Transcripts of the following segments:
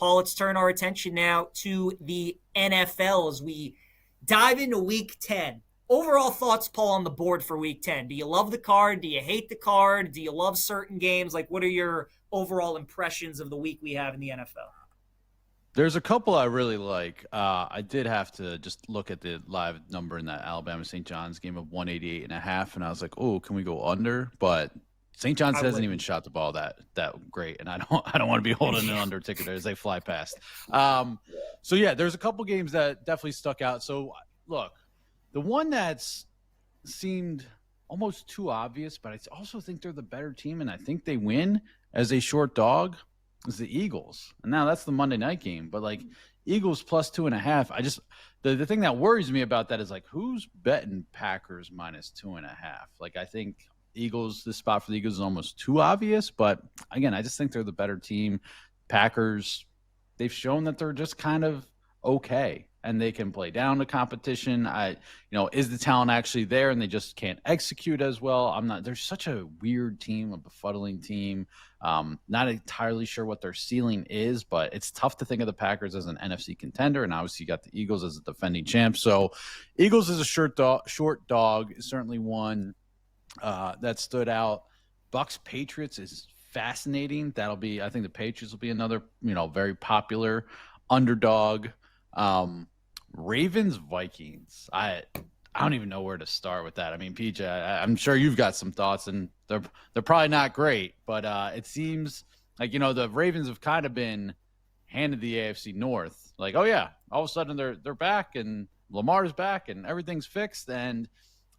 Paul, let's turn our attention now to the NFL as we dive into Week 10. Overall thoughts, Paul, on the board for Week 10. Do you love the card? Do you hate the card? Do you love certain games? Like, what are your overall impressions of the week we have in the NFL? There's a couple I really like. I did have to just look at the live number in that Alabama St. John's game of 188.5, and I was like, "Oh, can we go under?" But St. John's I hasn't even wouldn't. shot the ball that great, and I don't want to be holding an under ticket as they fly past. So yeah, there's a couple games that definitely stuck out. So look, the one that's seemed almost too obvious, but I also think they're the better team, and I think they win as a short dog is the Eagles. And now that's the Monday night game, but like Eagles plus 2.5. The thing that worries me about that is like who's betting Packers minus 2.5? Like I think this spot for the Eagles is almost too obvious, but again, I just think they're the better team. Packers, they've shown that they're just kind of okay and they can play down the competition. Is the talent actually there and they just can't execute as well? They're such a weird team, a befuddling team. Not entirely sure what their ceiling is, but it's tough to think of the Packers as an NFC contender. And obviously you got the Eagles as a defending champ. So Eagles is a short dog is certainly one that stood out. Bucks Patriots is fascinating. I think the Patriots will be another, very popular underdog. Ravens Vikings. I don't even know where to start with that. I mean, PJ, I'm sure you've got some thoughts, and they're probably not great, but it seems like the Ravens have kind of been handed the AFC North. Like, oh yeah, all of a sudden they're back, and Lamar's back, and everything's fixed. And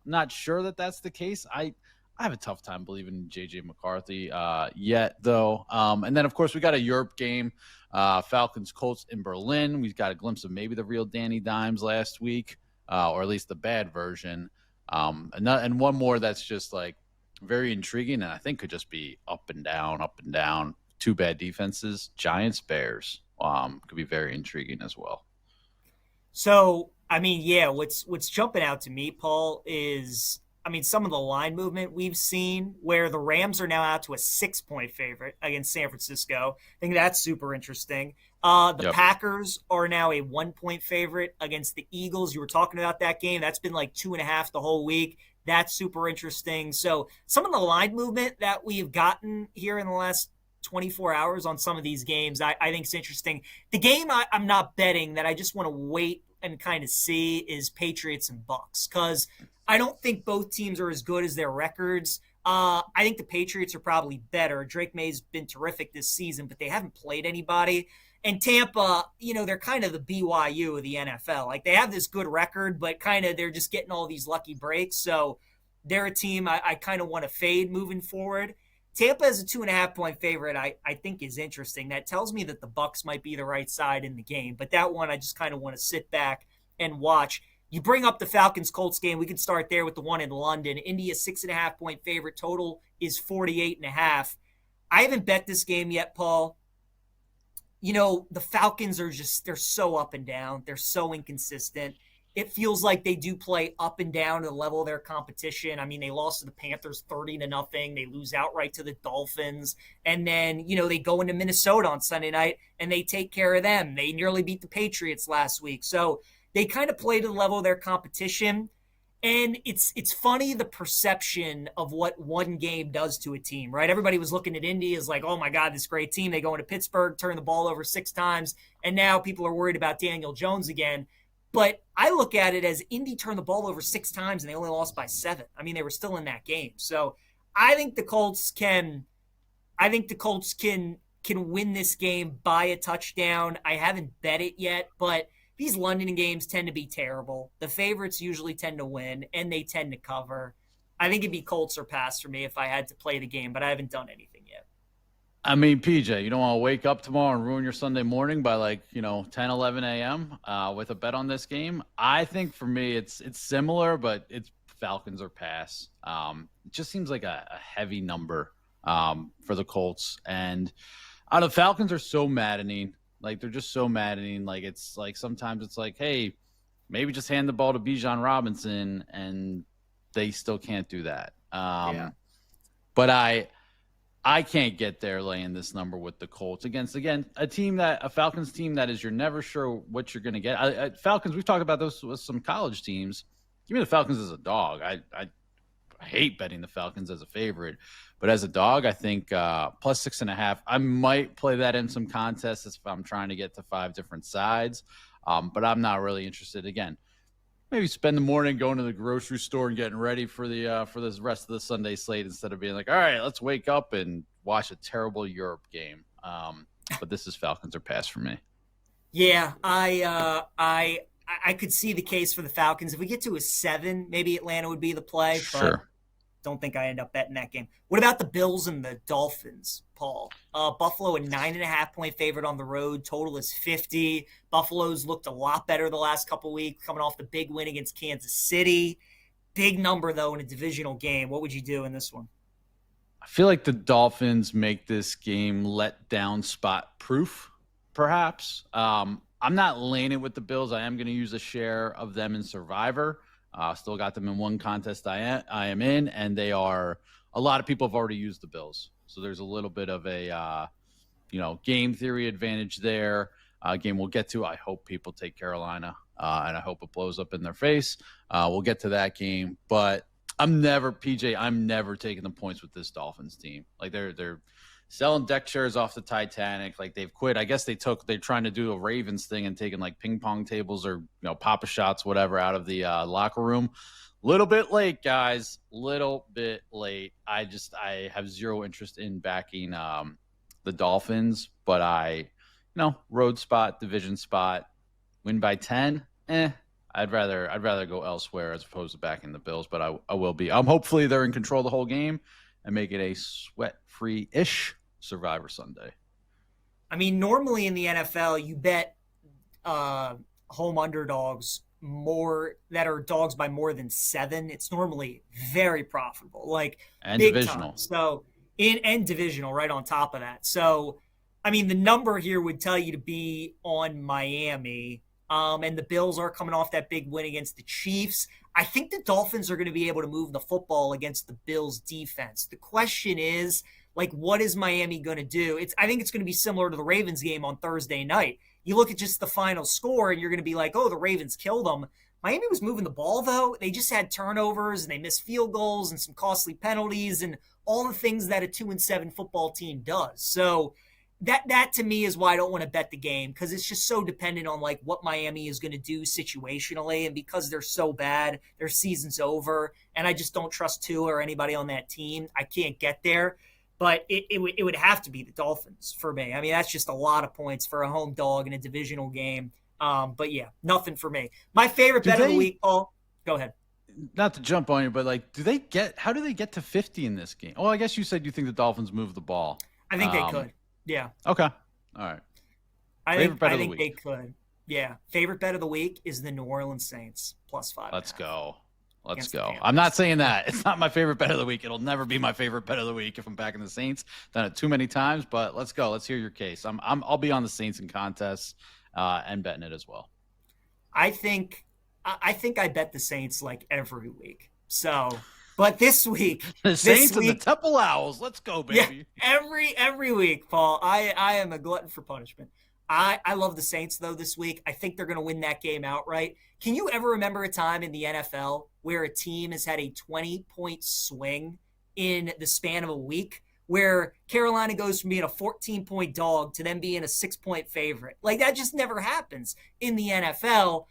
I'm not sure that that's the case. I have a tough time believing in JJ McCarthy yet, though. And then of course we got a Europe game. Falcons Colts in Berlin. We've got a glimpse of maybe the real Danny Dimes last week, or at least the bad version. And one more that's just like very intriguing and I think could just be up and down. Two bad defenses. Giants Bears could be very intriguing as well. So, I mean, yeah, what's jumping out to me, Paul, is some of the line movement we've seen where the Rams are now out to a 6-point favorite against San Francisco. I think that's super interesting. The Yep. Packers are now a 1-point favorite against the Eagles. You were talking about that game. That's been like 2.5 the whole week. That's super interesting. So some of the line movement that we've gotten here in the last 24 hours on some of these games, I think is interesting. The game I'm not betting that I just want to wait and kind of see is Patriots and Bucks because I don't think both teams are as good as their records. I think the Patriots are probably better. Drake May's been terrific this season, but they haven't played anybody. And Tampa, they're kind of the BYU of the NFL. Like they have this good record, but kind of they're just getting all these lucky breaks. So they're a team I kind of want to fade moving forward. Tampa as a 2.5-point favorite, I think is interesting. That tells me that the Bucks might be the right side in the game. But that one, I just kind of want to sit back and watch. You bring up the Falcons Colts game. We can start there with the one in London. India 6.5-point favorite. Total is 48.5. I haven't bet this game yet, Paul. The Falcons they're so up and down. They're so inconsistent. It feels like they do play up and down to the level of their competition. I mean, they lost to the Panthers 30-0. They lose outright to the Dolphins. And then, they go into Minnesota on Sunday night and they take care of them. They nearly beat the Patriots last week. So they kind of play to the level of their competition. And it's funny the perception of what one game does to a team, right? Everybody was looking at Indy as like, oh my God, this great team. They go into Pittsburgh, turn the ball over 6 times, and now people are worried about Daniel Jones again. But I look at it as Indy turned the ball over 6 times and they only lost by 7. I mean, they were still in that game. So I think the Colts can win this game by a touchdown. I haven't bet it yet, but these London games tend to be terrible. The favorites usually tend to win, and they tend to cover. I think it'd be Colts or pass for me if I had to play the game, but I haven't done anything yet. I mean, PJ, you don't want to wake up tomorrow and ruin your Sunday morning by 10, 11 a.m. With a bet on this game. I think for me, it's similar, but it's Falcons or pass. It just seems like a heavy number for the Colts. And the Falcons are so maddening. Like, they're just so maddening. Like, it's like sometimes it's like, hey, maybe just hand the ball to Bijan Robinson, and they still can't do that. Yeah. But I can't get there laying this number with the Colts against, again, a Falcons team that is you're never sure what you're going to get. Falcons, we've talked about this with some college teams. Give me the Falcons as a dog. I hate betting the Falcons as a favorite, but as a dog, I think plus 6.5. I might play that in some contests if I'm trying to get to 5 different sides, but I'm not really interested. Again, maybe spend the morning going to the grocery store and getting ready for this rest of the Sunday slate instead of being like, all right, let's wake up and watch a terrible Europe game. But this is Falcons or pass for me. Yeah, I could see the case for the Falcons. If we get to a 7, maybe Atlanta would be the play, but Sure. don't think I end up betting that game. What about the Bills and the Dolphins, Paul? Buffalo a 9.5 point favorite on the road. Total is 50. Buffalo's looked a lot better the last couple of weeks, coming off the big win against Kansas City. Big number though in a divisional game. What would you do in this one? I feel like the Dolphins make this game let down spot proof, perhaps. I'm not laying it with the Bills. I am going to use a share of them in Survivor. Still got them in one contest I am in, and they are a lot of people have already used the Bills. So there's a little bit of a game theory advantage there. Game we'll get to. I hope people take Carolina, and I hope it blows up in their face. We'll get to that game, but I'm never taking the points with this Dolphins team. Like they're selling deck chairs off the Titanic. Like they've quit. I guess they're trying to do a Ravens thing and taking like ping pong tables or Papa shots, whatever, out of the locker room. Little bit late, guys. Little bit late. I have zero interest in backing the Dolphins, but road spot, division spot, win by 10. I'd rather go elsewhere as opposed to backing the Bills, but I will be. Hopefully they're in control the whole game and make it a sweat-free-ish Survivor Sunday. I mean, normally in the NFL, you bet home underdogs more that are dogs by more than 7. It's normally very profitable, like and big divisional. time. So and divisional right on top of that. So I mean, the number here would tell you to be on Miami. And the Bills are coming off that big win against the Chiefs. I think the Dolphins are going to be able to move the football against the Bills defense. The question is, like, what is Miami going to do? I think it's going to be similar to the Ravens game on Thursday night. You look at just the final score and you're going to be like, oh, the Ravens killed them. Miami was moving the ball, though. They just had turnovers and they missed field goals and some costly penalties and all the things that a 2-7 football team does. So that to me is why I don't want to bet the game, because it's just so dependent on like what Miami is going to do situationally, and because they're so bad, their season's over, and I just don't trust Tua or anybody on that team. I can't get there, but it would have to be the Dolphins for me. I mean, that's just a lot of points for a home dog in a divisional game. But yeah, nothing for me. My favorite bet of the week, Paul. Go ahead. Not to jump on you, but like, how do they get to 50 in this game? Oh, I guess you said you think the Dolphins move the ball. I think they could. Yeah. Okay. All right. I think they could. Yeah. Favorite bet of the week is the New Orleans Saints +5. Let's go. I'm not saying that. It's not my favorite bet of the week. It'll never be my favorite bet of the week if I'm backing the Saints. Done it too many times, but let's go. Let's hear your case. I'll be on the Saints in contests and betting it as well. I think I bet the Saints like every week. So, but this week, the Saints and the Temple Owls. Let's go, baby. Yeah, every week, Paul. I am a glutton for punishment. I love the Saints, though, this week. I think they're going to win that game outright. Can you ever remember a time in the NFL where a team has had a 20-point swing in the span of a week, where Carolina goes from being a 14-point dog to them being a 6-point favorite? Like, that just never happens in the NFL,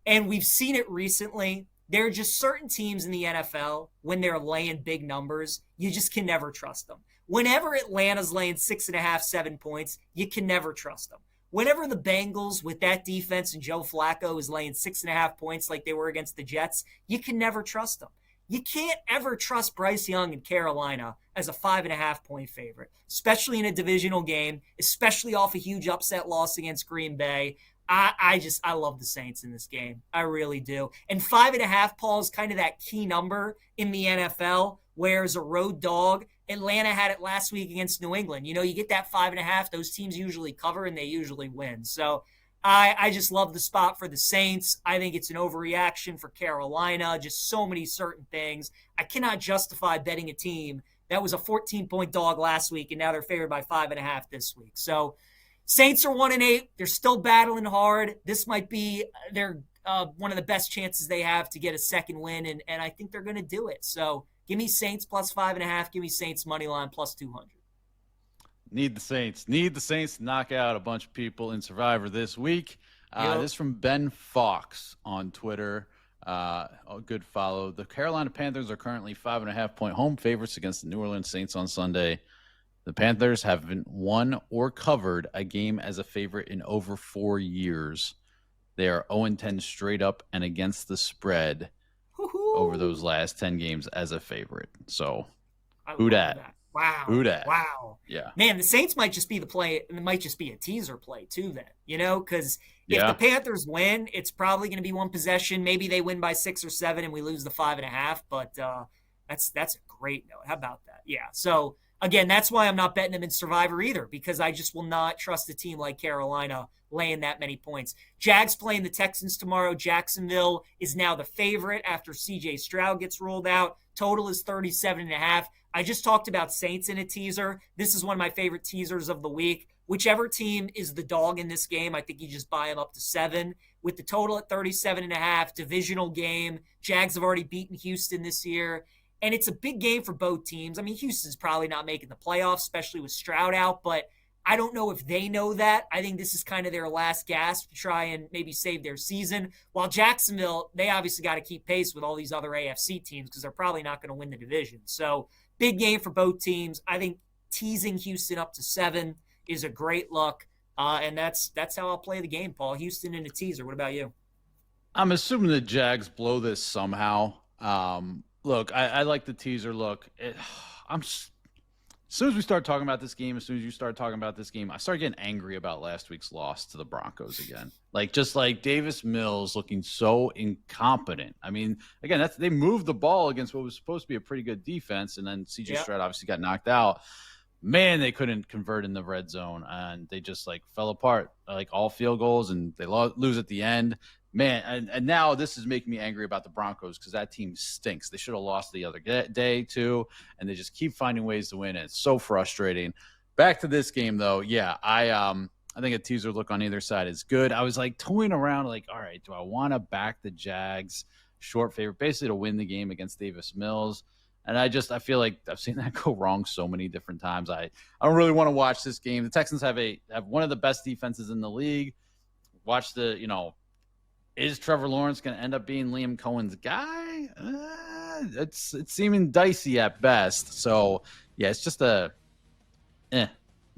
and we've seen it recently. There are just certain teams in the NFL, when they're laying big numbers, you just can never trust them. Whenever Atlanta's laying 6.5, 7 points, you can never trust them. Whenever the Bengals with that defense and Joe Flacco is laying 6.5 points like they were against the Jets, you can never trust them. You can't ever trust Bryce Young in Carolina as a 5.5-point favorite, especially in a divisional game, especially off a huge upset loss against Green Bay. I love the Saints in this game. I really do. And 5.5, Paul, is kind of that key number in the NFL, where as a road dog, Atlanta had it last week against New England. You get that 5.5, those teams usually cover and they usually win. So I just love the spot for the Saints. I think it's an overreaction for Carolina. Just so many certain things. I cannot justify betting a team that was a 14-point dog last week, and now they're favored by 5.5 this week. So Saints are 1-8. They're still battling hard. This might be their one of the best chances they have to get a second win, and I think they're going to do it. So give me Saints plus 5.5. Give me Saints money line plus 200. Need the Saints. Need the Saints to knock out a bunch of people in Survivor this week. This is from Ben Fox on Twitter. A good follow. The Carolina Panthers are currently 5.5-point home favorites against the New Orleans Saints on Sunday. The Panthers haven't won or covered a game as a favorite in over 4 years. They are 0-10 straight up and against the spread over those last 10 games as a favorite. So, who dat? Wow. Who dat? Wow. Yeah. Man, the Saints might just be the play. It might just be a teaser play too then, because if the Panthers win, it's probably going to be one possession. Maybe they win by 6 or 7 and we lose the 5.5, but that's a great note. How about that? Yeah. So, again, that's why I'm not betting them in Survivor either, because I just will not trust a team like Carolina laying that many points. Jags playing the Texans tomorrow. Jacksonville is now the favorite after C.J. Stroud gets ruled out. Total is 37.5. I just talked about Saints in a teaser. This is one of my favorite teasers of the week. Whichever team is the dog in this game, I think you just buy them up to 7. With the total at 37.5, divisional game. Jags have already beaten Houston this year. And it's a big game for both teams. I mean, Houston's probably not making the playoffs, especially with Stroud out, but I don't know if they know that. I think this is kind of their last gasp to try and maybe save their season. While Jacksonville, they obviously got to keep pace with all these other AFC teams because they're probably not going to win the division. So big game for both teams. I think teasing Houston up to 7 is a great look. And that's how I'll play the game, Paul. Houston in a teaser. What about you? I'm assuming the Jags blow this somehow. Look, I like the teaser look. As soon as we start talking about this game, as soon as you start talking about this game, I start getting angry about last week's loss to the Broncos again. Just like Davis Mills looking so incompetent. I mean, again, they moved the ball against what was supposed to be a pretty good defense, and then C.J. Stroud obviously got knocked out. Man, they couldn't convert in the red zone, and they just fell apart, all field goals, and they lose at the end. Man, and now this is making me angry about the Broncos because that team stinks. They should have lost the other day too, and they just keep finding ways to win. And it's so frustrating. Back to this game though, yeah, I think a teaser look on either side is good. I was toying around, all right, do I want to back the Jags short favorite, basically to win the game against Davis Mills? And I feel like I've seen that go wrong so many different times. I don't really want to watch this game. The Texans have one of the best defenses in the league. Watch is Trevor Lawrence going to end up being Liam Cohen's guy? It's seeming dicey at best. So, yeah, it's just yeah,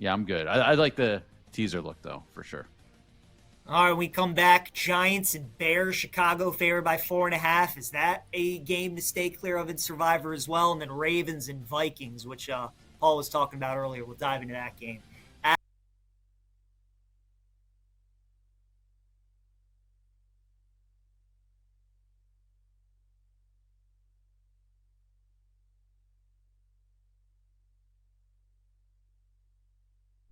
I'm good. I like the teaser look, though, for sure. All right, we come back. Giants and Bears. Chicago favored by 4.5. Is that a game to stay clear of in Survivor as well? And then Ravens and Vikings, which Paul was talking about earlier. We'll dive into that game